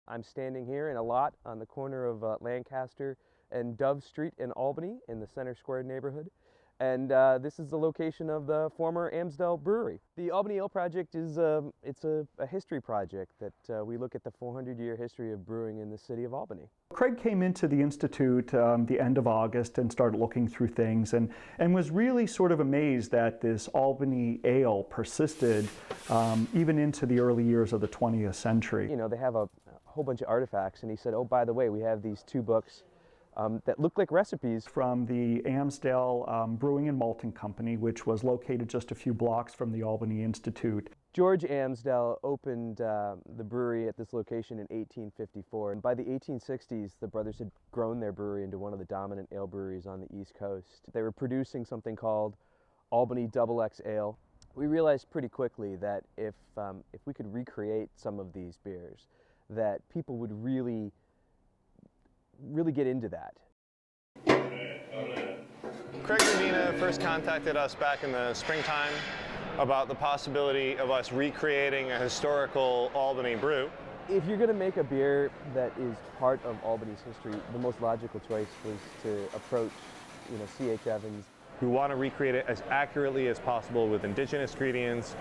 I'm standing here in a lot on the corner of Lancaster and Dove Street in Albany in the Center Square neighborhood. And this is the location of the former Amsdale Brewery. The Albany Ale Project is it's a history project that we look at the 400-year history of brewing in the city of Albany. Craig came into the Institute the end of August and started looking through things and was really sort of amazed that this Albany ale persisted even into the early years of the 20th century. You know, they have a whole bunch of artifacts, and he said, oh, by the way, we have these 2 books that look like recipes. From the Amsdale Brewing and Malting Company, which was located just a few blocks from the Albany Institute. George Amsdale opened the brewery at this location in 1854, and by the 1860s the brothers had grown their brewery into one of the dominant ale breweries on the East Coast. They were producing something called Albany XX Ale. We realized pretty quickly that if we could recreate some of these beers, that people would really get into that. Craig and Dina first contacted us back in the springtime about the possibility of us recreating a historical Albany brew. If you're going to make a beer that is part of Albany's history, the most logical choice was to approach, C.H. Evans. We want to recreate it as accurately as possible with indigenous ingredients,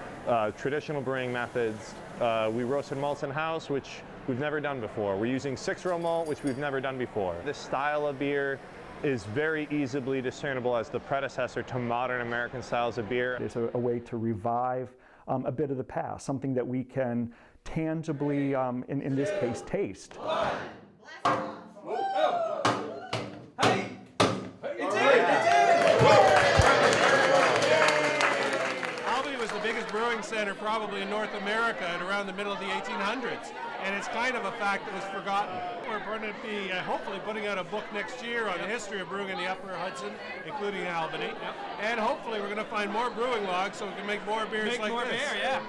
traditional brewing methods. We roasted malts in-house, which we've never done before. We're using 6-row malt, which we've never done before. This style of beer is very easily discernible as the predecessor to modern American styles of beer. It's a way to revive a bit of the past, something that we can tangibly, in this case, taste. Brewing center probably in North America at around the middle of the 1800s, and it's kind of a fact that was forgotten. We're going to be hopefully putting out a book next year on the history of brewing in the Upper Hudson, including Albany, and hopefully we're going to find more brewing logs so we can make more beers like this. Beer, yeah.